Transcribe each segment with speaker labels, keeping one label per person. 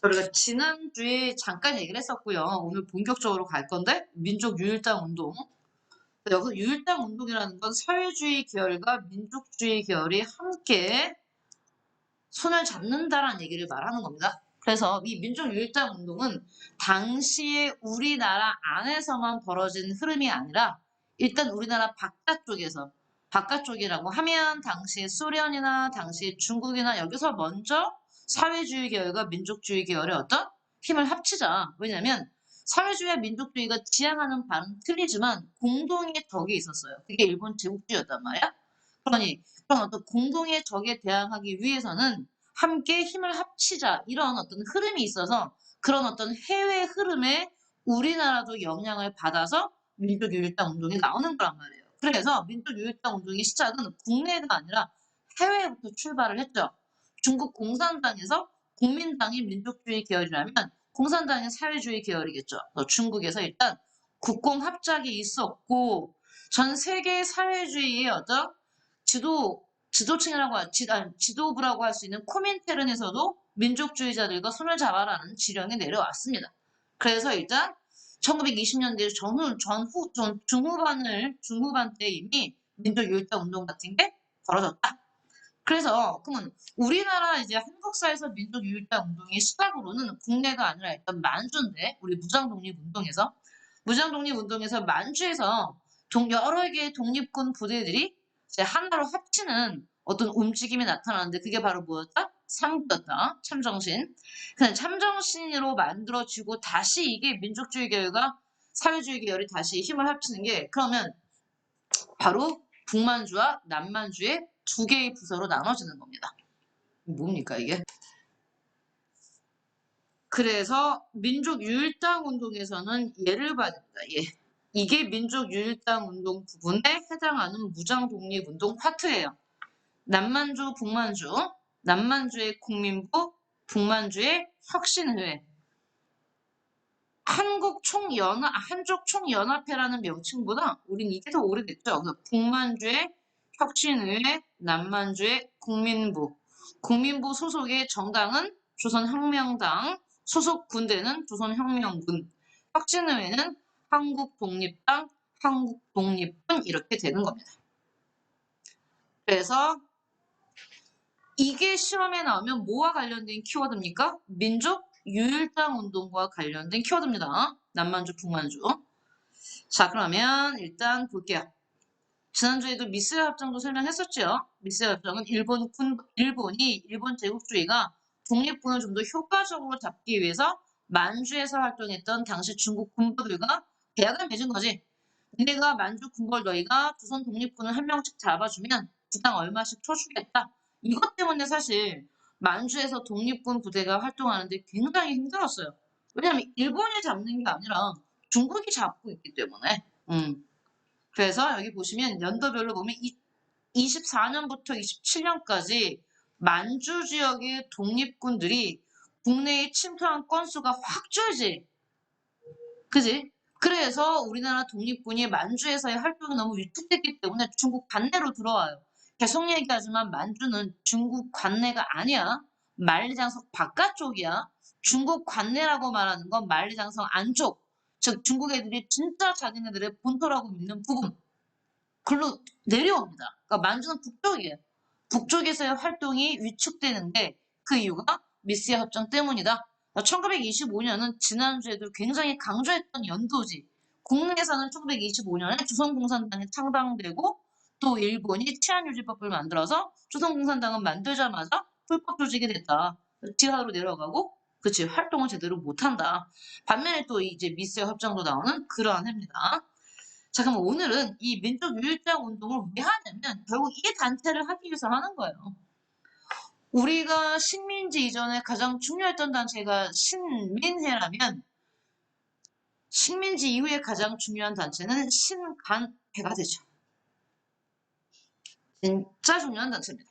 Speaker 1: 우리가 지난주에 잠깐 얘기를 했었고요. 오늘 본격적으로 갈 건데 민족 유일당 운동. 여기서 유일당 운동이라는 건 사회주의 계열과 민족주의 계열이 함께 손을 잡는다라는 얘기를 말하는 겁니다. 그래서 이 민족 유일당 운동은 당시에 우리나라 안에서만 벌어진 흐름이 아니라 일단 우리나라 바깥쪽이라고 하면 당시 소련이나 당시 중국이나 여기서 먼저 사회주의 계열과 민족주의 계열의 어떤 힘을 합치자. 왜냐면 사회주의와 민족주의가 지향하는 바는 틀리지만 공동의 적이 있었어요. 그게 일본 제국주의였단 말이야. 그러니 그런 어떤 공동의 적에 대항하기 위해서는 함께 힘을 합치자 이런 어떤 흐름이 있어서 그런 어떤 해외 흐름에 우리나라도 영향을 받아서 민족유일당 운동이 나오는 거란 말이에요. 그래서 민족유일당 운동의 시작은 국내가 아니라 해외부터 출발을 했죠. 중국 공산당에서 국민당이 민족주의 계열이라면 공산당이 사회주의 계열이겠죠. 중국에서 일단 국공합작이 있었고 전 세계 사회주의의 어떤 지도층이라고 지도부라고 할 수 있는 코민테른에서도 민족주의자들과 손을 잡아라는 지령이 내려왔습니다. 그래서 일단 1920년대 중후반 때 이미 민족유일당 운동 같은 게 벌어졌다. 그래서 그러면 우리나라 이제 한국사에서 민족유일당 운동의 시작으로는 국내가 아니라 일단 만주인데 우리 무장독립운동에서 만주에서 여러 개의 독립군 부대들이 이제 하나로 합치는 어떤 움직임이 나타나는데 그게 바로 뭐였다? 삼구였다. 참정신. 그냥 참정신으로 만들어지고 다시 이게 민족주의 계열과 사회주의 계열이 다시 힘을 합치는 게 그러면 바로 북만주와 남만주의 두 개의 부서로 나눠지는 겁니다. 뭡니까 이게? 그래서 민족유일당 운동에서는 예를 봐야 됩니다. 예. 이게 민족유일당 운동 부분에 해당하는 무장독립운동 파트예요. 남만주, 북만주, 남만주의 국민부, 북만주의 혁신회회. 한족총연합회라는 명칭보다 우린 이게 더 오래됐죠. 그래서 북만주의 혁신의회, 남만주의 국민부. 국민부 소속의 정당은 조선혁명당, 소속 군대는 조선혁명군, 혁신의회는 한국독립당, 한국독립군 이렇게 되는 겁니다. 그래서 이게 시험에 나오면 뭐와 관련된 키워드입니까? 민족 유일당 운동과 관련된 키워드입니다. 남만주, 북만주. 자, 그러면 일단 볼게요. 지난주에도 미스의 협정도 설명했었죠. 미스의 협정은 일본이 일본 제국주의가 독립군을 좀 더 효과적으로 잡기 위해서 만주에서 활동했던 당시 중국 군부들과 계약을 맺은 거지. 니네가 만주 군벌 너희가 조선 독립군을 한 명씩 잡아주면 주당 얼마씩 쳐주겠다. 이것 때문에 사실 만주에서 독립군 부대가 활동하는데 굉장히 힘들었어요. 왜냐하면 일본이 잡는 게 아니라 중국이 잡고 있기 때문에. 그래서 여기 보시면 연도별로 보면 24년부터 27년까지 만주 지역의 독립군들이 국내에 침투한 건수가 확 줄지. 그지? 그래서 우리나라 독립군이 만주에서의 활동이 너무 위축됐기 때문에 중국 관내로 들어와요. 계속 얘기하지만 만주는 중국 관내가 아니야. 만리장성 바깥쪽이야. 중국 관내라고 말하는 건 만리장성 안쪽. 즉 중국 애들이 진짜 자기네들의 본토라고 믿는 부분. 글로 내려옵니다. 그러니까 만주는 북쪽이에요. 북쪽에서의 활동이 위축되는데 그 이유가 미스의 협정 때문이다. 1925년은 지난주에도 굉장히 강조했던 연도지. 국내에서는 1925년에 조선공산당이 창당되고 또 일본이 치안유지법을 만들어서 조선공산당은 만들자마자 불법 조직이 됐다. 지하로 내려가고 그치 활동을 제대로 못한다. 반면에 또 이제 미스의 협정도 나오는 그러한 해입니다. 자, 그럼 오늘은 이 민족유일당 운동을 왜 하냐면 결국 이 단체를 하기 위해서 하는 거예요. 우리가 식민지 이전에 가장 중요했던 단체가 신민회라면 식민지 이후에 가장 중요한 단체는 신간회가 되죠. 진짜 중요한 단체입니다.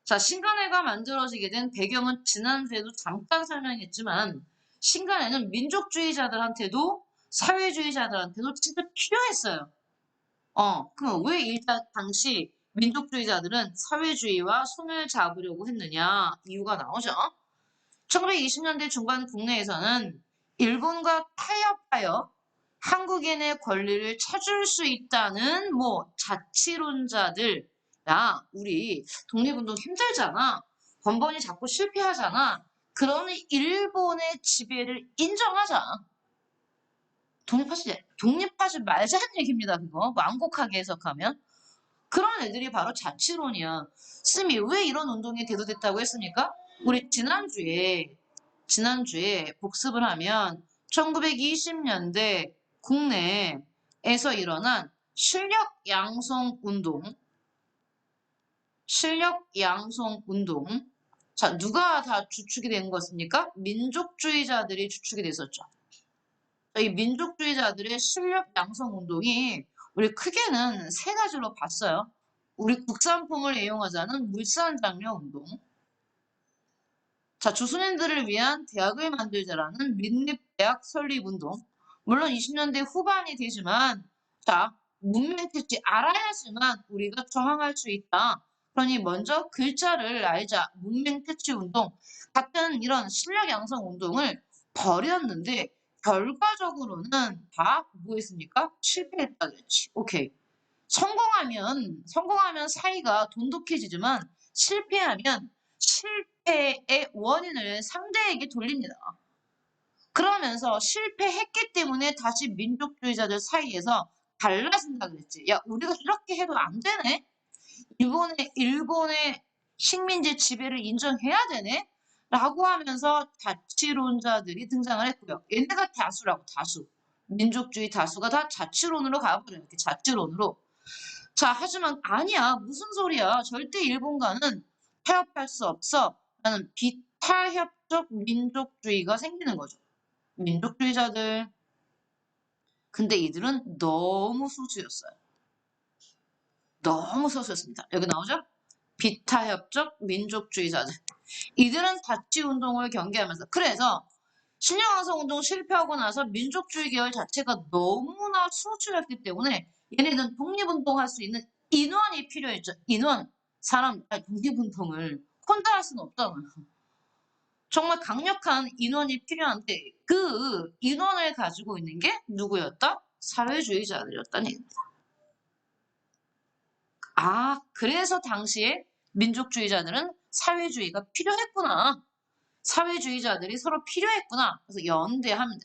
Speaker 1: 자, 신간회가 만들어지게 된 배경은 지난주에도 잠깐 설명했지만 신간회는 민족주의자들한테도 사회주의자들한테도 진짜 필요했어요. 그럼 왜 일단 당시 민족주의자들은 사회주의와 손을 잡으려고 했느냐? 이유가 나오죠. 1920년대 중반 국내에서는 일본과 타협하여 한국인의 권리를 찾을 수 있다는 자치론자들, 야, 우리 독립운동 힘들잖아. 번번이 자꾸 실패하잖아. 그러니 일본의 지배를 인정하자. 독립하지 말자는 얘기입니다. 그거 완곡하게 해석하면. 그런 애들이 바로 자치론이야. 쌤이 왜 이런 운동이 대두됐다고 했습니까? 우리 지난주에 복습을 하면 1920년대 국내에서 일어난 실력 양성 운동. 자, 누가 다 주축이 된 것입니까? 민족주의자들이 주축이 됐었죠. 이 민족주의자들의 실력 양성 운동이 우리 크게는 세 가지로 봤어요. 우리 국산품을 애용하자는 물산 장려 운동. 자, 조선인들을 위한 대학을 만들자라는 민립대학 설립 운동. 물론 20년대 후반이 되지만, 자, 문명 특징 알아야지만 우리가 저항할 수 있다. 그러니 먼저 글자를 알자. 문명 퇴치 운동 같은 이런 실력 양성 운동을 벌였는데 결과적으로는 다 뭐했습니까? 실패했다겠지. 오케이. 성공하면 사이가 돈독해지지만 실패하면 실패의 원인을 상대에게 돌립니다. 그러면서 실패했기 때문에 다시 민족주의자들 사이에서 갈라진다 그랬지. 야, 우리가 이렇게 해도 안 되네? 일본의 식민지 지배를 인정해야 되네? 라고 하면서 자치론자들이 등장을 했고요. 얘네가 다수라고, 다수. 민족주의 다수가 다 자치론으로 가버려요. 이렇게 자치론으로. 자, 하지만 아니야. 무슨 소리야. 절대 일본과는 타협할 수 없어. 라는 비타협적 민족주의가 생기는 거죠. 민족주의자들. 근데 이들은 너무 소수였어요. 너무 소수였습니다. 여기 나오죠? 비타협적 민족주의자들. 이들은 자치운동을 경계하면서 그래서 신영왕성운동 실패하고 나서 민족주의 계열 자체가 너무나 소수였기 때문에 얘네는 독립운동할 수 있는 인원이 필요했죠. 독립운동을 혼자 할 수는 없잖아요. 정말 강력한 인원이 필요한데 그 인원을 가지고 있는 게 누구였다? 사회주의자들이었다는 얘기입니다. 아, 그래서 당시에 민족주의자들은 사회주의가 필요했구나. 사회주의자들이 서로 필요했구나. 그래서 연대합니다.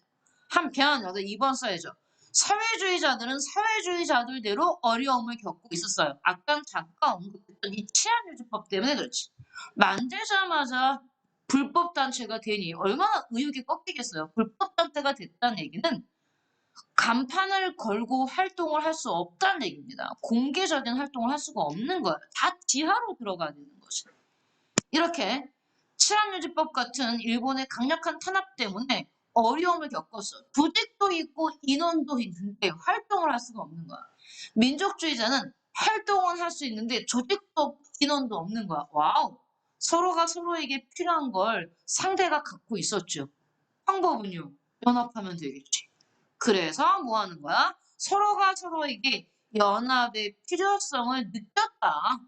Speaker 1: 한편 여기서 2번 써야죠. 사회주의자들은 사회주의자들대로 어려움을 겪고 있었어요. 아까 잠깐 언급했던 이 치안유지법 때문에 그렇지. 만들자마자 불법단체가 되니 얼마나 의욕이 꺾이겠어요. 불법단체가 됐다는 얘기는 간판을 걸고 활동을 할 수 없다는 얘기입니다. 공개적인 활동을 할 수가 없는 거예요. 다 지하로 들어가야 되는 거지. 이렇게 치안유지법 같은 일본의 강력한 탄압 때문에 어려움을 겪었어. 조직도 있고 인원도 있는데 활동을 할 수가 없는 거야. 민족주의자는 활동은 할 수 있는데 조직도 없고 인원도 없는 거야. 와우. 서로가 서로에게 필요한 걸 상대가 갖고 있었죠. 방법은요. 연합하면 되겠지. 그래서 뭐 하는 거야? 서로가 서로에게 연합의 필요성을 느꼈다.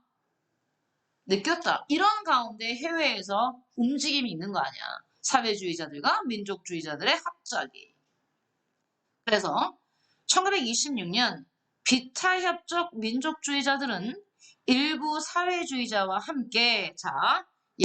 Speaker 1: 이런 가운데 해외에서 움직임이 있는 거 아니야. 사회주의자들과 민족주의자들의 합작이. 그래서 1926년 비타협적 민족주의자들은 일부 사회주의자와 함께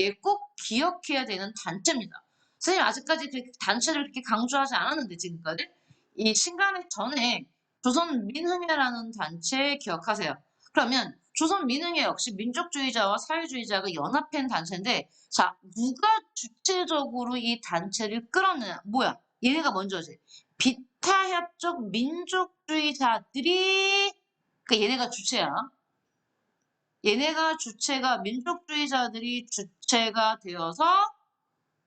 Speaker 1: 얘 꼭 기억해야 되는 단체입니다. 선생님 아직까지 그 단체를 그렇게 강조하지 않았는데 지금까지 이 신간의 전에 조선민흥회라는 단체 기억하세요. 그러면 조선민흥회 역시 민족주의자와 사회주의자가 연합한 단체인데 자 누가 주체적으로 이 단체를 끌었느냐 뭐야 얘네가 먼저지 비타협적 민족주의자들이 얘네가 주체야. 얘네가 주체가 민족주의자들이 주체가 되어서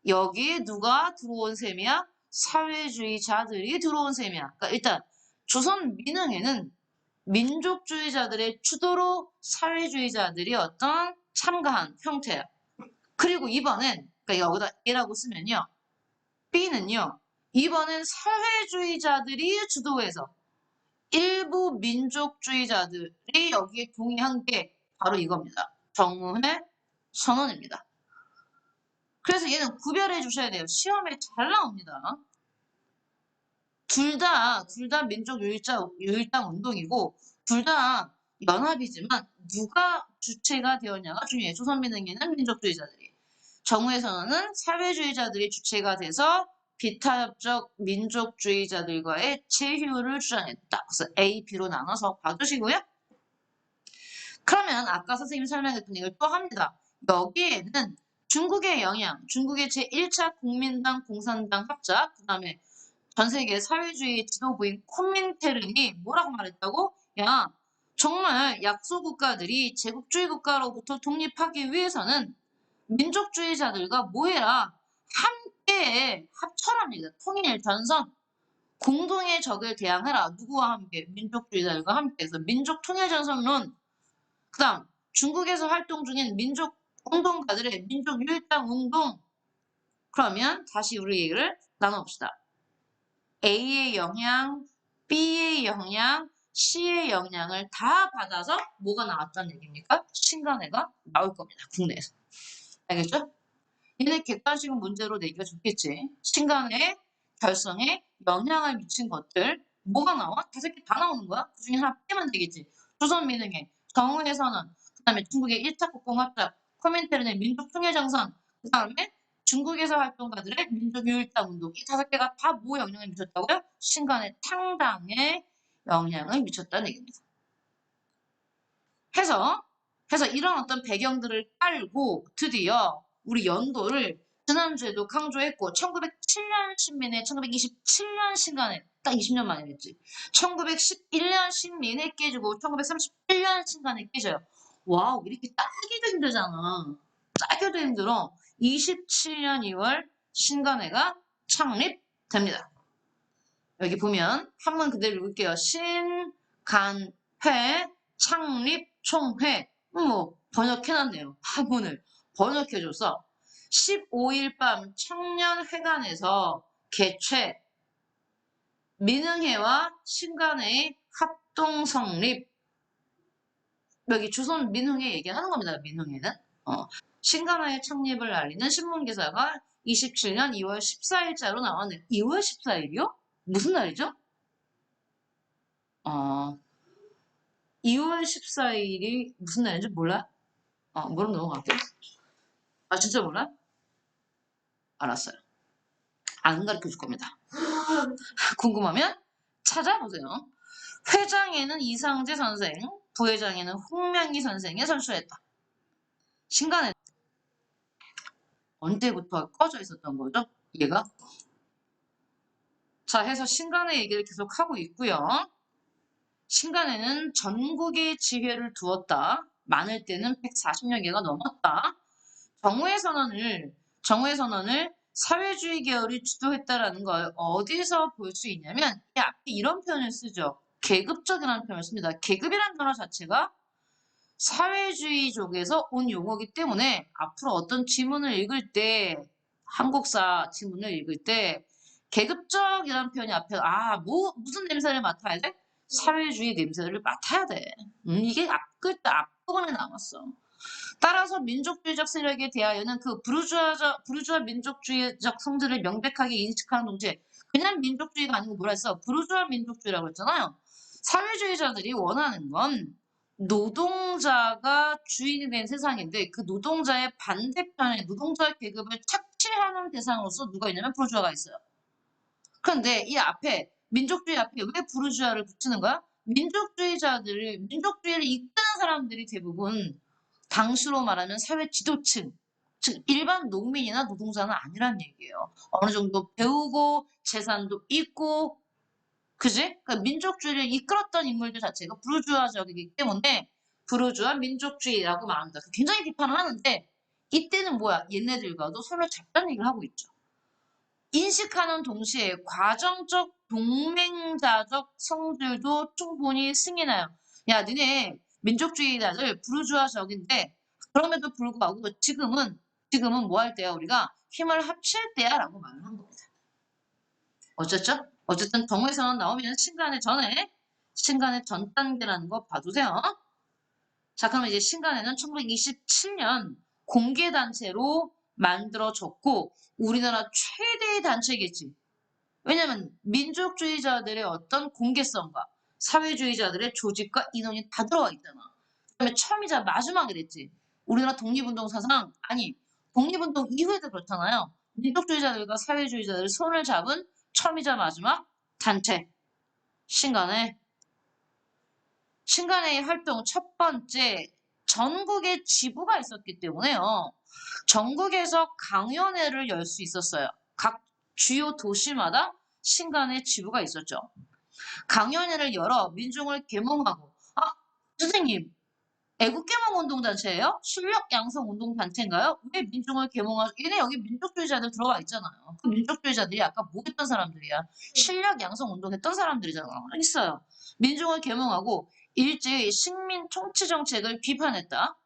Speaker 1: 여기에 누가 들어온 셈이야? 사회주의자들이 들어온 셈이야. 그러니까 일단 조선 민흥회는 민족주의자들의 주도로 사회주의자들이 참가한 형태야. 그리고 이번엔 그러니까 여기다 A라고 쓰면요. B는요. 이번엔 사회주의자들이 주도해서 일부 민족주의자들이 여기에 동의한 게 바로 이겁니다. 정무회 선언입니다. 그래서 얘는 구별해 주셔야 돼요. 시험에 잘 나옵니다. 둘 다 민족 유일당 운동이고, 둘 다 연합이지만, 누가 주체가 되었냐가 중요해요. 조선민흥회는 민족주의자들이. 정우에서는 사회주의자들이 주체가 돼서 비타협적 민족주의자들과의 제휴를 주장했다. 그래서 A, B로 나눠서 봐주시고요. 그러면 아까 선생님이 설명했던 얘기를 또 합니다. 여기에는 중국의 영향, 중국의 제1차 국민당, 공산당 합작, 그 다음에 전 세계 사회주의 지도부인 코민테른이 뭐라고 말했다고? 야, 정말 약소 국가들이 제국주의 국가로부터 독립하기 위해서는 민족주의자들과 뭐해라? 함께 합쳐랍니다. 통일, 전선, 공동의 적을 대항해라. 누구와 함께? 민족주의자들과 함께 해서 민족 통일 전선론. 그 다음 중국에서 활동 중인 민족 운동가들의 민족 유일당 운동. 그러면 다시 우리 얘기를 나눠봅시다. A의 영향, B의 영향, C의 영향을 다 받아서 뭐가 나왔다는 얘기입니까? 신간회가 나올 겁니다. 국내에서. 알겠죠? 얘네 객관식 문제로 내기가 좋겠지. 신간의 결성에 영향을 미친 것들 뭐가 나와? 5개 다 나오는 거야? 그 중에 하나 빼면 되겠지. 조선민흥회, 정우회선언, 그 다음에 중국의 1차 국공합작, 코민테른의 민족통일정선, 그 다음에 중국에서 활동가들의 민족유일당 운동 이 5개가 다 뭐 영향을 미쳤다고요? 신간의 창당에 영향을 미쳤다는 얘기입니다. 해서 이런 어떤 배경들을 깔고 드디어 우리 연도를 지난주에도 강조했고 1907년 신민의 1927년 신간에 딱 20년 만이랬지. 1911년 신민에 깨지고 1931년 신간에 깨져요. 와우 이렇게 따기도 힘들잖아. 따기도 힘들어. 27년 2월 신간회가 창립됩니다. 여기 보면 한번 그대로 읽을게요. 신간회 창립 총회 뭐 번역해놨네요. 한문을 번역해줘서 15일 밤 청년회관에서 개최 민흥회와 신간회의 합동 성립 여기 조선 민흥회 얘기하는 겁니다. 민흥회는 신간회의 창립을 알리는 신문기사가 27년 2월 14일자로 나왔네요. 2월 14일이요? 무슨 날이죠? 2월 14일이 무슨 날인지 몰라? 모르면 넘어갈게요. 진짜 몰라? 알았어요. 안 가르쳐 줄 겁니다. 궁금하면 찾아보세요. 회장에는 이상재 선생, 부회장에는 홍명기 선생이 선출했다. 신간에 언제부터 꺼져 있었던 거죠? 얘가? 자, 해서 신간의 얘기를 계속 하고 있고요. 신간에는 전국의 지회를 두었다. 많을 때는 140여 개가 넘었다. 정우의 선언을 사회주의 계열이 주도했다라는 걸 어디서 볼 수 있냐면 이 앞에 이런 표현을 쓰죠. 계급적이라는 표현을 씁니다. 계급이라는 단어 자체가 사회주의족에서 온 용어이기 때문에 앞으로 어떤 지문을 읽을 때 한국사 지문을 읽을 때 계급적이라는 표현이 앞에 무슨 냄새를 맡아야 돼? 사회주의 냄새를 맡아야 돼. 이게 앞글자 앞부분에 남았어. 따라서 민족주의적 세력에 대하여는 그 부르주아 민족주의적 성질을 명백하게 인식하는 동시에 그냥 민족주의가 아니고 뭐라 했어? 부르주아 민족주의라고 했잖아요. 사회주의자들이 원하는 건 노동자가 주인이 된 세상인데 그 노동자의 반대편에 노동자 계급을 착취하는 대상으로서 누가 있냐면 부르주아가 있어요. 그런데 이 앞에 민족주의 앞에 왜 부르주아를 붙이는 거야? 민족주의를 이끄는 사람들이 대부분 당시로 말하면 사회 지도층, 즉 일반 농민이나 노동자는 아니란 얘기예요. 어느 정도 배우고 재산도 있고, 그지? 그러니까 민족주의를 이끌었던 인물들 자체가 부르주아적이기 때문에 부르주아 민족주의라고 말합니다. 굉장히 비판을 하는데 이때는 뭐야? 얘네들과도 손을 잡자는 얘기를 하고 있죠. 인식하는 동시에 과정적 동맹자적 성질도 충분히 승인해요. 야, 니네 민족주의자들 부르주아적인데 그럼에도 불구하고 지금은 뭐 할 때야 우리가 힘을 합칠 때야 라고 말을 한 겁니다. 어쨌죠? 어쨌든 정오에서는 나오면 신간의 전 단계라는 거 봐두세요. 자, 그럼 이제 신간에는 1927년 공개단체로 만들어졌고 우리나라 최대의 단체겠지. 왜냐면 민족주의자들의 어떤 공개성과 사회주의자들의 조직과 인원이 다 들어가 있잖아. 그다음에 처음이자 마지막이 됐지. 우리나라 독립운동 사상 아니 독립운동 이후에도 그렇잖아요. 민족주의자들과 사회주의자들이 손을 잡은 처음이자 마지막 단체 신간의 신간의 활동 첫 번째 전국에 지부가 있었기 때문에요. 전국에서 강연회를 열 수 있었어요. 각 주요 도시마다 신간의 지부가 있었죠. 강연회를 열어 민중을 계몽하고 선생님 애국계몽운동단체예요? 실력양성운동단체인가요? 왜 민중을 계몽하죠? 얘네 여기 민족주의자들 들어와 있잖아요. 그 민족주의자들이 아까 뭐 했던 사람들이야? 실력양성운동 했던 사람들이잖아. 있어요. 민중을 계몽하고 일제히 식민 통치 정책을 비판했다.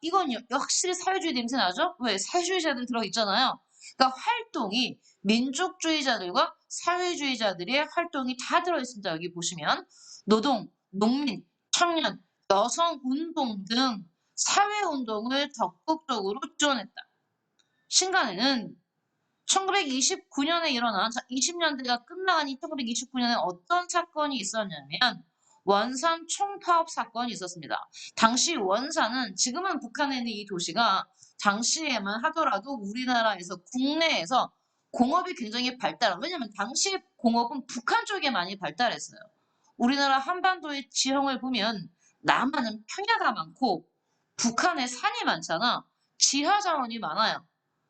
Speaker 1: 이건 확실히 사회주의 냄새 나죠? 왜? 사회주의자들 들어있잖아요. 그러니까 활동이 민족주의자들과 사회주의자들의 활동이 다 들어있습니다. 여기 보시면 노동, 농민, 청년, 여성운동 등 사회운동을 적극적으로 지원했다. 신간에는 1929년에 일어난 20년대가 끝나가니 1929년에 어떤 사건이 있었냐면 원산 총파업 사건이 있었습니다. 당시 원산은 지금은 북한에 있는 이 도시가 당시에만 하더라도 우리나라에서 국내에서 공업이 굉장히 왜냐면 당시 공업은 북한 쪽에 많이 발달했어요. 우리나라 한반도의 지형을 보면 남한은 평야가 많고 북한에 산이 많잖아. 지하 자원이 많아요.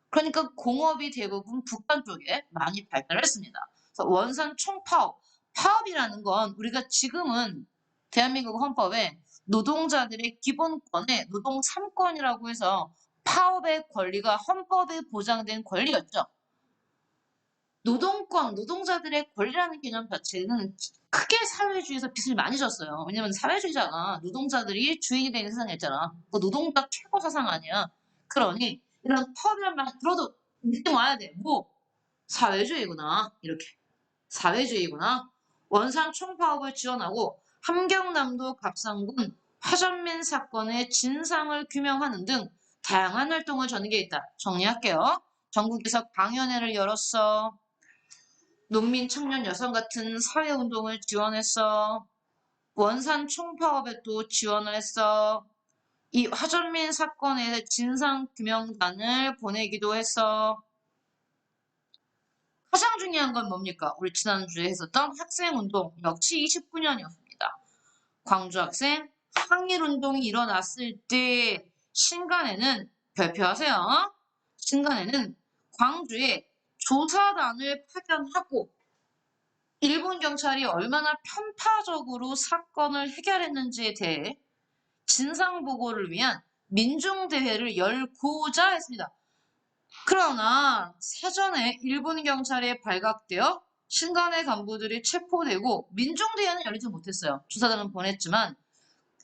Speaker 1: 그러니까 공업이 대부분 북한 쪽에 많이 발달했습니다. 그래서 원산 총파업, 파업이라는 건 우리가 지금은 대한민국 헌법에 노동자들의 기본권에 노동 3권이라고 해서 파업의 권리가 헌법에 보장된 권리였죠. 노동권, 노동자들의 권리라는 개념 자체는 크게 사회주의에서 빚을 많이 졌어요. 왜냐면 사회주의자가 노동자들이 주인이 되는 세상이었잖아. 그 노동자 최고 사상 아니야. 그러니 이런 파업이란 말 들어도 느낌 와야 돼. 뭐? 사회주의구나. 이렇게. 사회주의구나. 원산 총파업을 지원하고 함경남도 갑상군 화전민 사건의 진상을 규명하는 등 다양한 활동을 전개했다. 정리할게요. 전국에서 강연회를 열었어. 농민, 청년, 여성 같은 사회운동을 지원했어. 원산 총파업에 또 지원을 했어. 이 화전민 사건의 진상규명단을 보내기도 했어. 가장 중요한 건 뭡니까? 우리 지난주에 했었던 학생운동 역시 29년이었습니다. 광주 학생 항일운동이 일어났을 때 신간에는 발표하세요. 신간에는 광주에 조사단을 파견하고 일본 경찰이 얼마나 편파적으로 사건을 해결했는지에 대해 진상보고를 위한 민중대회를 열고자 했습니다. 그러나 사전에 일본 경찰에 발각되어 신간의 간부들이 체포되고 민중대회는 열리지 못했어요. 조사단은 보냈지만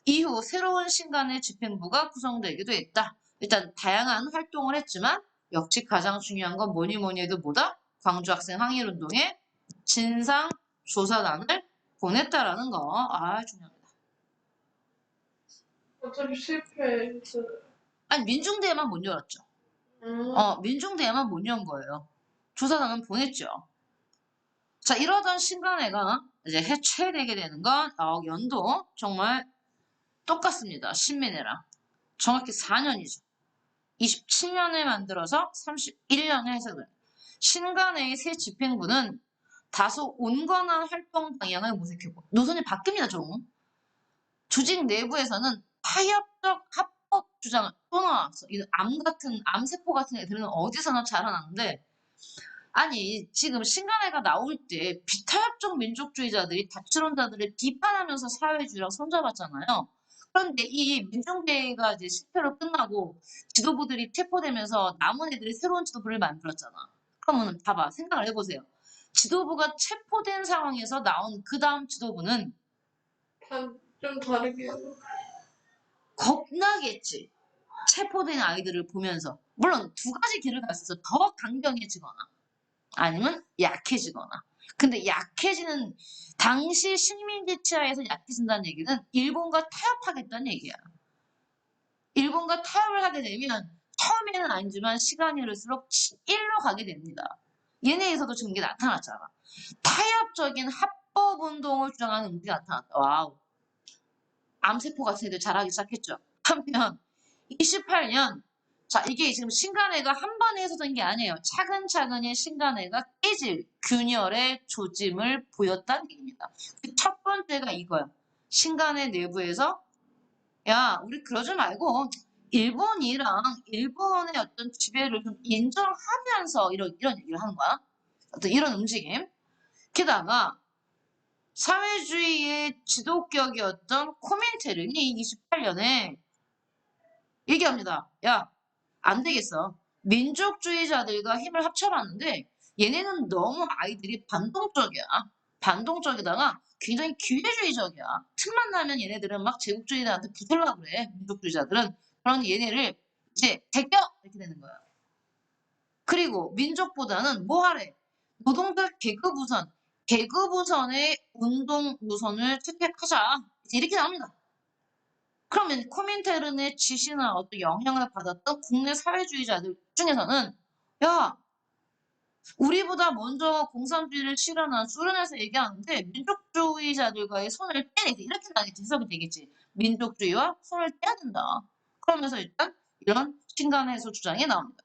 Speaker 1: 이후 새로운 신간의 집행부가 구성되기도 했다. 일단 다양한 활동을 했지만 역시 가장 중요한 건 뭐니 해도 뭐다? 광주 학생 항일운동에 진상조사단을 보냈다라는 거. 중요합니다.
Speaker 2: 어차피 실패했어요.
Speaker 1: 아니 민중대회만 못 열었죠. 민중대회만 못 연 거예요. 조사단은 보냈죠. 자, 이러던 신간회가 이제 해체되게 되는 건 연도 정말 똑같습니다. 신민회랑. 정확히 4년이죠. 27년에 만들어서 31년에 해석을. 신간회의 새 집행부는 다소 온건한 활동 방향을 모색했고 노선이 바뀝니다. 좀. 조직 내부에서는 타협적 합법 주장을 또 나왔어. 이 암세포 같은 애들은 어디서나 자라나는데 아니 지금 신간회가 나올 때 비타협적 민족주의자들이 다치론자들을 비판하면서 사회주의랑 손잡았잖아요. 그런데 이 민중대회가 이제 실패로 끝나고 지도부들이 체포되면서 남은 애들이 새로운 지도부를 만들었잖아. 그러면 봐봐 생각을 해보세요. 지도부가 체포된 상황에서 나온 그 다음 지도부는
Speaker 2: 좀 다르게.
Speaker 1: 겁나겠지. 체포된 아이들을 보면서. 물론 두 가지 길을 갔어. 더 강경해지거나 아니면 약해지거나. 근데 약해지는 당시 식민지치하에서 약해진다는 얘기는 일본과 타협하겠다는 얘기야. 일본과 타협을 하게 되면 처음에 처음에는 아니지만 시간이 흐를수록 일로 가게 됩니다. 얘네에서도 지금 이게 나타났잖아. 타협적인 합법 운동을 주장하는 움직임이 나타났다. 와우. 암세포 같은 애들 잘하기 시작했죠. 한편 28년 자 이게 지금 신간회가 한 번에 해소된 게 아니에요. 차근차근히 신간회가 깨질 균열의 조짐을 보였다는 얘기입니다. 그 첫 번째가 이거야. 신간회 내부에서 야 우리 그러지 말고 일본이랑 일본의 어떤 지배를 좀 인정하면서 이런 얘기를 하는 거야. 어떤 이런 움직임. 게다가 사회주의의 지도격이었던 코민테른이 28년에 얘기합니다. 야, 안 되겠어. 민족주의자들과 힘을 합쳐봤는데 얘네는 너무 아이들이 반동적이야. 반동적이다가 굉장히 기회주의적이야. 틈만 나면 얘네들은 막 제국주의자한테 붙으려고 그래. 민족주의자들은. 그러니 얘네를 이제 제껴! 이렇게 되는 거야. 그리고 민족보다는 뭐 하래? 노동자 계급 우선, 계급 우선의 운동 우선을 채택하자. 이렇게 나옵니다. 그러면 코민테른의 지시나 어떤 영향을 받았던 국내 사회주의자들 중에서는 야 우리보다 먼저 공산주의를 실현한 소련에서 얘기하는데 민족주의자들과의 손을 떼야지 이렇게 나겠지 해석이 되겠지. 민족주의와 손을 떼야 된다. 그러면서 일단 이런 신간해소 주장이 나옵니다.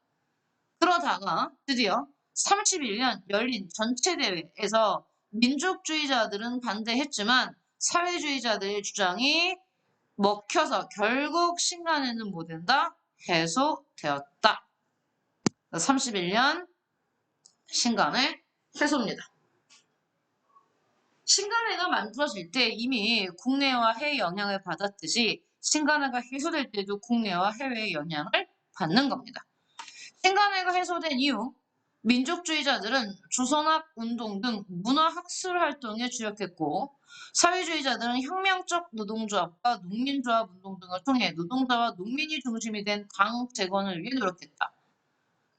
Speaker 1: 그러다가 드디어 31년 열린 전체대회에서 민족주의자들은 반대했지만 사회주의자들의 주장이 먹혀서 결국 신간회는 못 된다? 해소되었다. 31년 신간회 해소입니다. 신간회가 만들어질 때 이미 국내와 해외 영향을 받았듯이 신간회가 해소될 때도 국내와 해외의 영향을 받는 겁니다. 신간회가 해소된 이후 민족주의자들은 조선학 운동 등 문화학술 활동에 주력했고 사회주의자들은 혁명적 노동조합과 농민조합 운동 등을 통해 노동자와 농민이 중심이 된 당 재건을 위해 노력했다.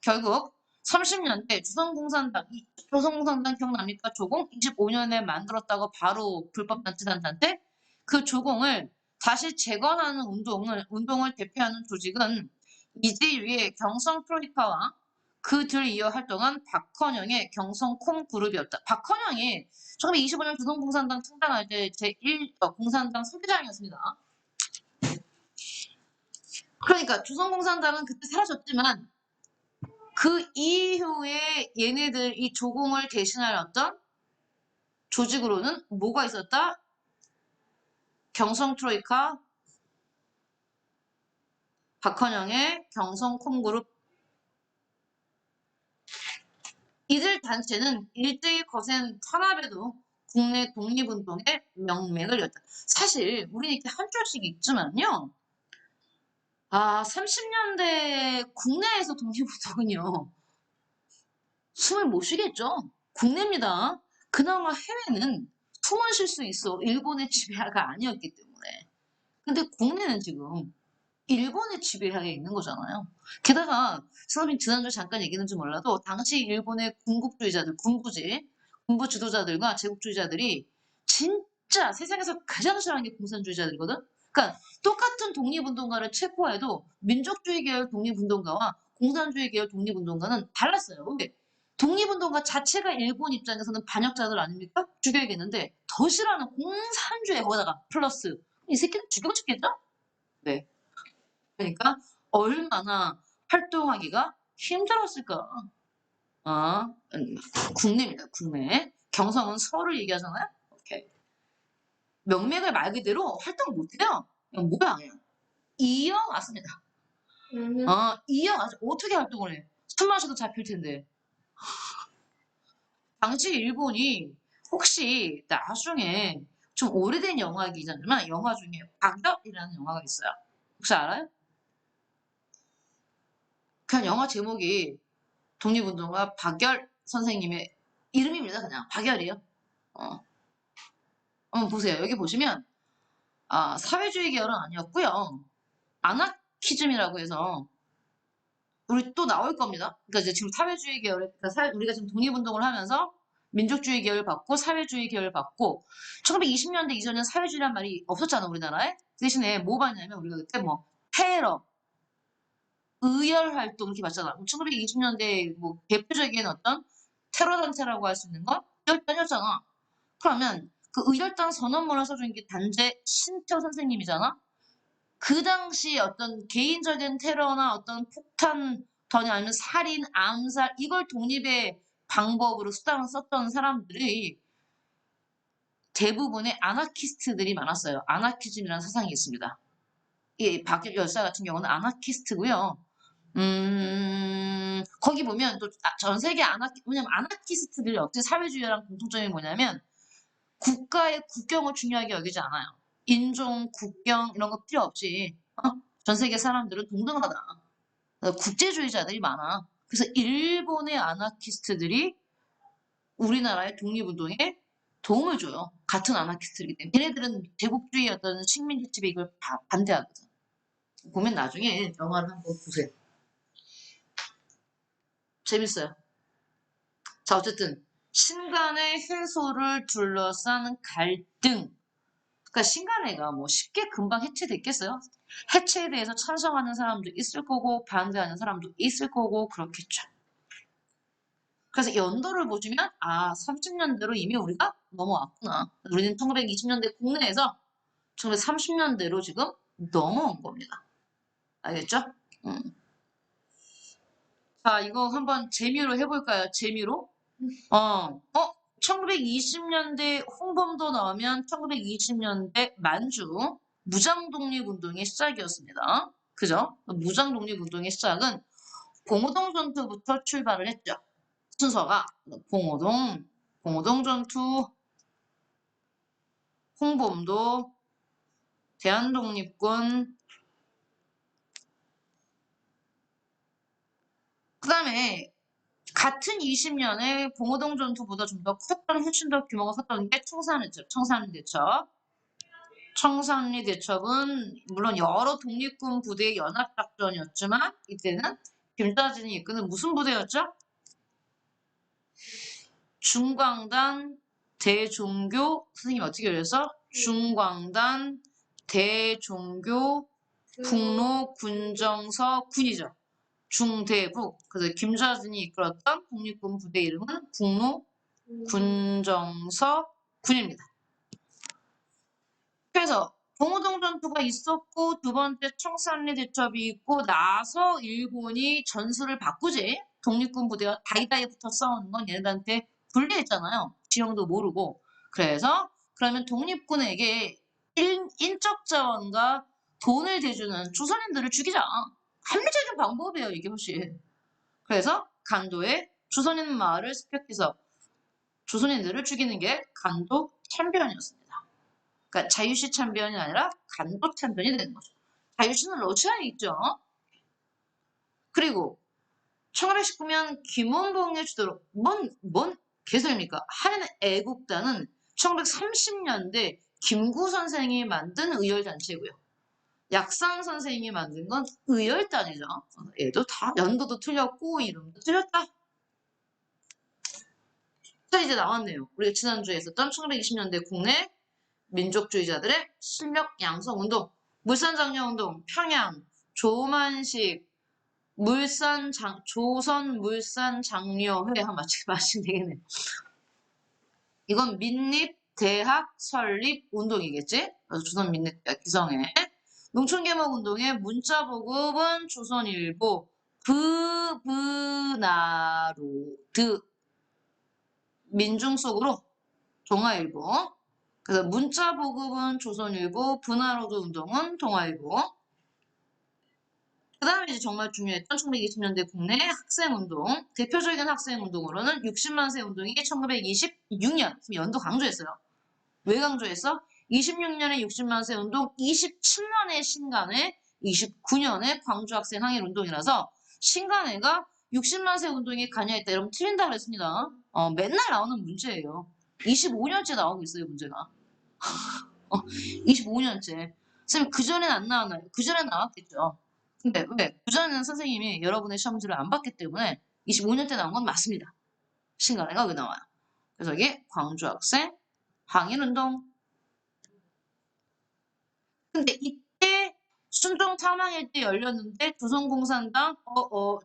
Speaker 1: 결국 30년대 조선공산당 기억납니까? 조공 25년에 만들었다고 바로 불법단체단한테 그 조공을 다시 재건하는 운동을 대표하는 조직은 이재유의 경성 트로이카와 그 들 이어 활동한 박헌영의 경성콩 그룹이었다. 박헌영이 1925년 조선공산당 창당할 때 제1 공산당 서기장이었습니다. 그러니까 조선공산당은 그때 사라졌지만 그 이후에 얘네들 이 조공을 대신할 어떤 조직으로는 뭐가 있었다? 경성 트로이카, 박헌영의 경성 콩그룹. 이들 단체는 일제히 거센 탄압에도 국내 독립운동의 명맥을 이었다. 사실 우리는 이렇게 한 줄씩 읽지만요. 30년대 국내에서 독립운동은요. 숨을 못 쉬겠죠. 국내입니다. 그나마 해외는 숨을 쉴 수 있어. 일본의 지배하가 아니었기 때문에. 근데 국내는 지금 일본의 지배하에 있는 거잖아요. 게다가 선생님 지난주에 잠깐 얘기했는지 몰라도 당시 일본의 군국주의자들, 군부 지도자들과 제국주의자들이 진짜 세상에서 가장 싫어하는 게 공산주의자들이거든. 그러니까 똑같은 독립운동가를 체포해도 민족주의 계열 독립운동가와 공산주의 계열 독립운동가는 달랐어요. 왜? 독립운동가 자체가 일본 입장에서는 반역자들 아닙니까? 죽여야겠는데 더 싫어하는 공산주의 거기다가 플러스 이 새끼는 죽이고 싶겠죠? 네. 그러니까 얼마나 활동하기가 힘들었을까. 국내입니다. 국내. 경성은 서울을 얘기하잖아요. 오케이. 명맥을 말 그대로 활동 못해요. 그냥 뭐야 그냥. 이어왔습니다. 이어가서 어떻게 활동을 해? 술 마셔도 잡힐 텐데. 당시 일본이 혹시 나중에 좀 오래된 영화이잖아요. 영화 중에 악역이라는 영화가 있어요. 혹시 알아요? 그냥 영화 제목이 독립운동가 박열 선생님의 이름입니다. 그냥 박열이에요. 어. 한번 보세요. 여기 보시면 사회주의 계열은 아니었고요. 아나키즘이라고 해서 우리 또 나올 겁니다. 그러니까 이제 지금 사회주의 계열, 그러니까 우리가 지금 독립운동을 하면서 민족주의 계열 받고 사회주의 계열 받고 1920년대 이전에는 사회주의란 말이 없었잖아 우리나라에. 대신에 뭐 봤냐면 우리가 그때 뭐 테러, 의열 활동 이렇게 봤잖아. 1920년대 뭐 대표적인 어떤 테러 단체라고 할 수 있는 건 의열단이었잖아. 그러면 그 의열단 선언문을 써준 게 단재 신태호 선생님이잖아. 그 당시 어떤 개인적인 테러나 어떤 폭탄 던이 아니면 살인, 암살 이걸 독립의 방법으로 수단을 썼던 사람들이 대부분의 아나키스트들이 많았어요. 아나키즘이라는 사상이 있습니다. 이 박혁 열사 같은 경우는 아나키스트고요. 거기 보면 또 전 세계 왜냐면 아나키스트들이 어떻게 사회주의랑 공통점이 뭐냐면 국가의 국경을 중요하게 여기지 않아요. 인종, 국경 이런 거 필요 없이 전 세계 사람들은 동등하다. 국제주의자들이 많아. 그래서 일본의 아나키스트들이 우리나라의 독립운동에 도움을 줘요. 같은 아나키스트이기 때문에. 얘네들은 제국주의 어떤 식민지 지배 이걸 반대하거든. 보면 나중에 영화를 한번 보세요. 재밌어요. 자, 어쨌든 신간의 해소를 둘러싼 갈등. 그러니까 신간회가 뭐 쉽게 금방 해체됐겠어요? 해체에 대해서 찬성하는 사람도 있을 거고 반대하는 사람도 있을 거고 그렇겠죠. 그래서 연도를 보시면 30년대로 이미 우리가 넘어왔구나. 우리는 1920년대 국내에서 1930년대로 지금 넘어온 겁니다. 알겠죠? 음. 자, 이거 한번 재미로 해볼까요? 재미로? 1920년대 홍범도 나오면 1920년대 만주 무장독립운동의 시작이었습니다. 그죠? 무장독립운동의 시작은 봉오동 전투부터 출발을 했죠. 순서가 봉오동 전투, 홍범도, 대한독립군, 그 다음에 같은 20년에 봉오동 전투보다 좀 더 컸던, 훨씬 더 규모가 컸던 게 청산리 대첩은 물론 여러 독립군 부대의 연합작전이었지만 이때는 김자진이 이끄는 무슨 부대였죠? 중광단 대종교 선생님이 어떻게 그랬어? 중광단 대종교 북로 군정서 군이죠. 중대북. 그래서 김자진이 이끌었던 독립군 부대 이름은 북로 군정서 군입니다. 그래서 봉오동 전투가 있었고 두 번째 청산리 대첩이 있고 나서 일본이 전술을 바꾸지. 독립군 부대가 다이다이 붙어 싸우는 건 얘네들한테 불리했잖아요. 지형도 모르고. 그래서 그러면 독립군에게 인적 자원과 돈을 대주는 조선인들을 죽이자. 합리적인 방법이에요, 이게 훨씬. 그래서 간도에 조선인 마을을 습격해서 조선인들을 죽이는 게 간도 참변이었습니다. 그러니까 자유시 참변이 아니라 간도 참변이 되는 거죠. 자유시는 러시아에 있죠. 그리고 1919년 김원봉의 주도로 뭔 개소리입니까? 한 애국단은 1930년대 김구 선생이 만든 의열단체고요. 약산 선생님이 만든 건 의열단이죠. 얘도 다 연도도 틀렸고 이름도 틀렸다. 자, 이제 나왔네요. 우리가 지난주에 했었던 1920년대 국내 민족주의자들의 실력 양성 운동, 물산장려운동, 평양, 조만식, 조선 물산장려회 한 마치면 되겠네. 이건 민립 대학 설립 운동이겠지? 그래서 조선 민립대학 기성회. 농촌개혁운동의 문자보급은 조선일보 브브나로드 민중 속으로 동아일보. 그래서 문자보급은 조선일보, 분화로드 운동은 동아일보. 그 다음에 이제 정말 중요했던 1920년대 국내 학생운동. 대표적인 학생운동으로는 60만 세 운동이 1926년, 연도 강조했어요. 왜 강조했어? 26년에 60만 세 운동, 27년에 신간회, 29년에 광주 학생 항일 운동이라서 신간회가 60만 세 운동에 관여했다. 여러분 틀린다 그랬습니다. 맨날 나오는 문제예요. 25년째 나오고 있어요, 문제가. 25년째. 선생님, 그전엔 안 나왔나요? 그전엔 나왔겠죠. 근데 왜? 그전에는 선생님이 여러분의 시험지를 안 봤기 때문에 25년 때 나온 건 맞습니다. 신간회가 왜 나와요? 그래서 이게 광주 학생 항일운동. 근데 이때 순종 사망일 때 열렸는데 조선공산당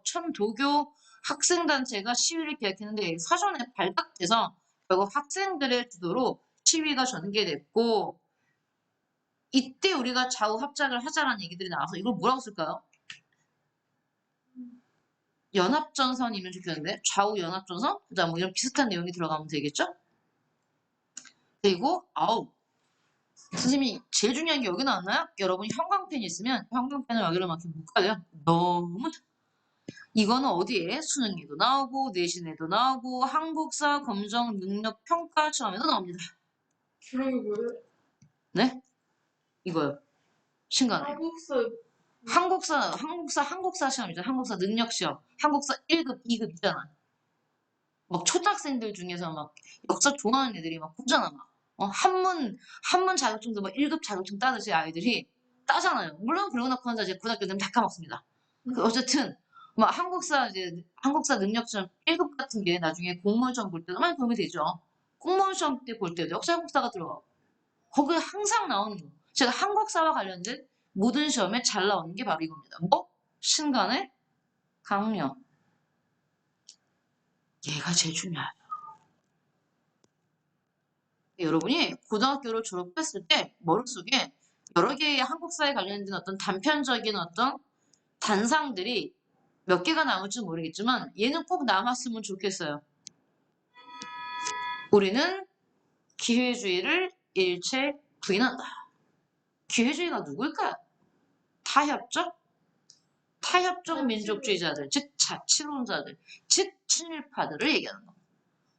Speaker 1: 천도교 학생단체가 시위를 기획했는데 사전에 발각돼서 결국 학생들의 주도로 시위가 전개됐고 이때 우리가 좌우 합작을 하자라는 얘기들이 나와서 이걸 뭐라고 쓸까요? 연합전선이면 좋겠는데 좌우 연합전선? 자, 뭐 이런 비슷한 내용이 들어가면 되겠죠? 그리고 선생님이 제일 중요한 게 여기 나왔나요? 여러분이 형광펜이 있으면 형광펜을 여기로 막 이렇게 묶어요. 너무 이거는 어디에? 수능에도 나오고 내신에도 나오고 한국사 검정 능력 평가 시험에도 나옵니다.
Speaker 2: 그런 게 뭐예요?
Speaker 1: 네? 이거요. 신간에. 한국사 시험이죠. 한국사 능력 시험. 한국사 1급, 2급 있잖아. 막 초등학생들 중에서 막 역사 좋아하는 애들이 막 보잖아. 막. 한문 자격증도 막 1급 자격증 따듯이 아이들이 따잖아요. 물론 그러고 나고 혼자 이제 고등학교 되면 다 까먹습니다. 어쨌든 막 한국사 능력 시험 1급 같은 게 나중에 공무원 시험 볼 때도 많이 도움이 되죠. 공무원 시험 때 볼 때도 역사 한국사가 들어가고 거기에 항상 나오는 거. 제가 한국사와 관련된 모든 시험에 잘 나오는 게 바로 이겁니다. 뭐? 신간의 강령. 얘가 제일 중요해요. 여러분이 고등학교를 졸업했을 때 머릿속에 여러 개의 한국사에 관련된 어떤 단편적인 어떤 단상들이 몇 개가 남을지 모르겠지만 얘는 꼭 남았으면 좋겠어요. 우리는 기회주의를 일체 부인한다. 기회주의가 누굴까요? 타협적 민족주의자들, 즉 자치론자들, 즉 친일파들을 얘기하는 겁니다.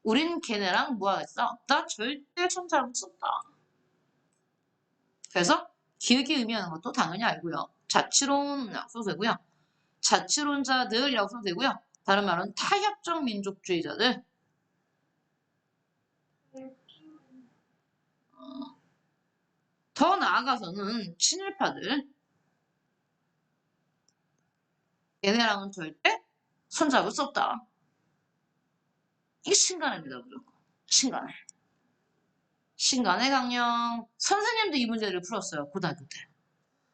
Speaker 1: 우린 걔네랑 뭐하겠어? 나 절대 손잡을 수 없다. 그래서 기획이 의미하는 것도 당연히 알고요. 자치론이라고 써도 되고요. 자치론자들이라고 써도 되고요. 다른 말은 타협적 민족주의자들. 더 나아가서는 친일파들. 얘네랑은 절대 손잡을 수 없다. 이게 신간입니다, 무조건. 신간의 강령. 선생님도 이 문제를 풀었어요, 고등학교 때.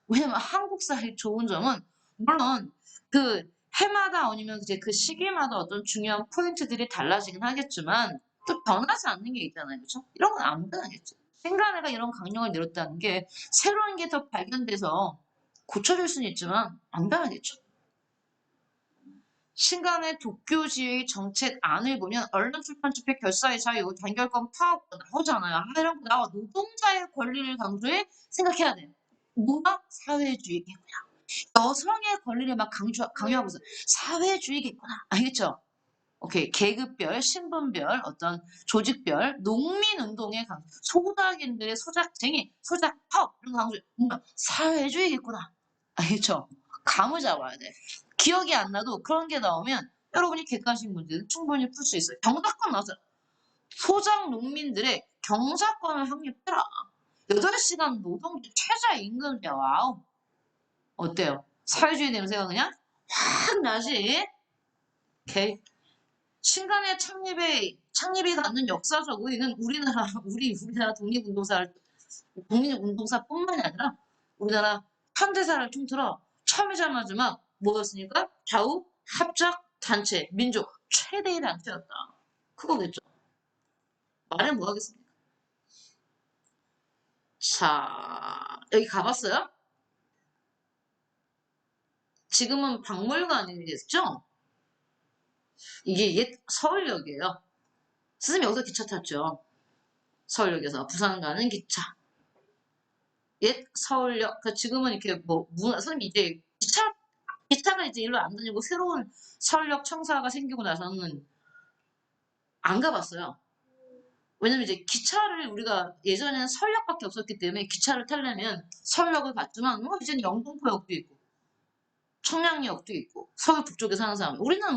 Speaker 1: 왜냐면 한국사의 좋은 점은 물론 그 해마다 아니면 이제 그 시기마다 어떤 중요한 포인트들이 달라지긴 하겠지만 또 변하지 않는 게 있잖아요. 그렇죠? 이런 건 안 변하겠죠. 신간애가 이런 강령을 내렸다는 게 새로운 게 더 발견돼서 고쳐질 수는 있지만 안 변하겠죠. 신간의 독교지의 정책안을 보면 언론 출판 집회 결사의 자유, 단결권 파업 나오잖아요. 이런 거 나와. 노동자의 권리를 강조해 생각해야 돼. 뭐가 사회주의겠구나. 여성의 권리를 막 강요하고 있어. 사회주의겠구나. 알겠죠? 오케이. 계급별, 신분별, 어떤 조직별, 농민운동의 강조, 소작인들의 소작쟁이, 소작파업 이런 거 강조. 뭔가 사회주의겠구나. 알겠죠? 감을 잡아야 돼. 기억이 안 나도 그런 게 나오면 여러분이 객관식 문제는 충분히 풀 수 있어요. 경작권 나왔어요. 소작 농민들의 경작권을 확립해라. 8시간 노동제 최저임금제 와우. 어때요? 사회주의 냄새가 그냥 확 나지? 오케이. 신간의 창립이 갖는 역사적 의의는 우리나라 독립운동사뿐만이 아니라 우리나라 현대사를 통틀어 처음이자마자 뭐였으니까? 좌우 합작 단체, 민족 최대의 단체였다. 그거겠죠. 말해 뭐 하겠습니까? 자, 여기 가봤어요? 지금은 박물관이 됐죠? 이게 옛 서울역이에요. 선생님 여기서 기차 탔죠? 서울역에서 부산 가는 기차. 옛 서울역. 지금은 이렇게 선생님 이제 기차가 이제 일로 안 다니고 새로운 서울역 청사가 생기고 나서는 안 가봤어요. 왜냐면 이제 기차를 우리가 예전에는 서울역밖에 없었기 때문에 기차를 타려면 서울역을 갔지만 이제는 영등포역도 있고 청량리역도 있고 서울 북쪽에 사는 사람 우리는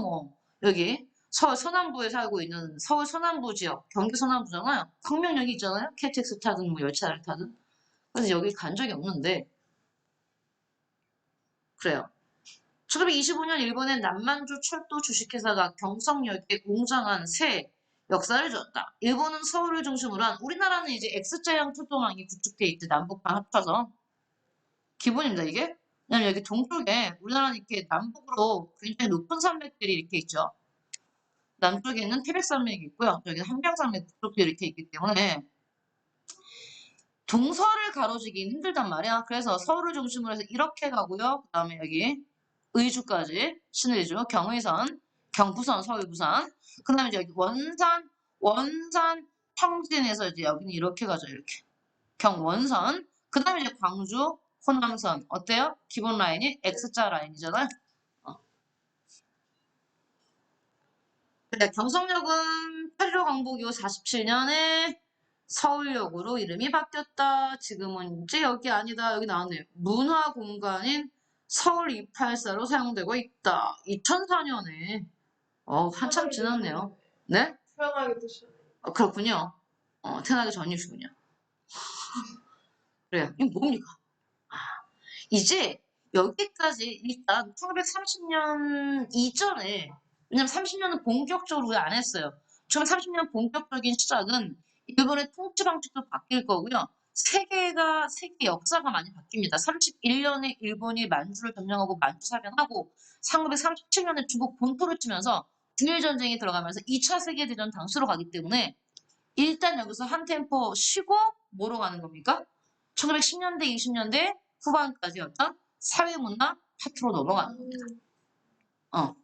Speaker 1: 여기 서울 서남부에 살고 있는 서울 서남부 지역 경기 서남부잖아요. 광명역이 있잖아요. KTX 타든 열차를 타든 그래서 여기 간 적이 없는데 그래요. 1925년 일본의 남만주 철도 주식회사가 경성역에 공장한 새 역사를 줬다. 일본은 서울을 중심으로 한 우리나라는 이제 X자형 철도망이 구축돼 있대 남북방 합쳐서 기본입니다 이게. 왜냐면 여기 동쪽에 우리나라는 이렇게 남북으로 굉장히 높은 산맥들이 이렇게 있죠. 남쪽에는 태백산맥이 있고요. 여기는 한강산맥 북쪽도 이렇게 있기 때문에 동서를 가로지긴 힘들단 말이야. 그래서 서울을 중심으로 해서 이렇게 가고요. 그 다음에 여기 의주까지 신의주, 경의선, 경부선, 서울, 부산. 그 다음에 이제 여기 원산, 평진에서 이제 여기는 이렇게 가죠. 이렇게. 경원선. 그 다음에 이제 광주, 호남선. 어때요? 기본 라인이 X자 라인이잖아요. 네, 경성역은 8.15 광복 이후 47년에 서울역으로 이름이 바뀌었다. 지금은 이제 여기 아니다. 여기 나왔네요. 문화 공간인 서울 284로 사용되고 있다. 2004년에. 한참 지났네요. 네?
Speaker 2: 태어나기 드시네.
Speaker 1: 그렇군요. 태어나기 전이시군요. 그래요. 이거 뭡니까? 이제 여기까지 일단 1930년 이전에, 왜냐면 30년은 본격적으로 안 했어요. 1930년 본격적인 시작은 일본의 통치 방식도 바뀔 거고요. 세계 역사가 많이 바뀝니다. 31년에 일본이 만주를 점령하고 만주 사변하고 1937년에 중국 본토를 치면서 중일전쟁이 들어가면서 2차 세계대전 당시로 가기 때문에 일단 여기서 한 템포 쉬고 뭐로 가는 겁니까? 1910년대, 20년대 후반까지 어떤 사회문화 파트로 넘어가는 겁니다. 어.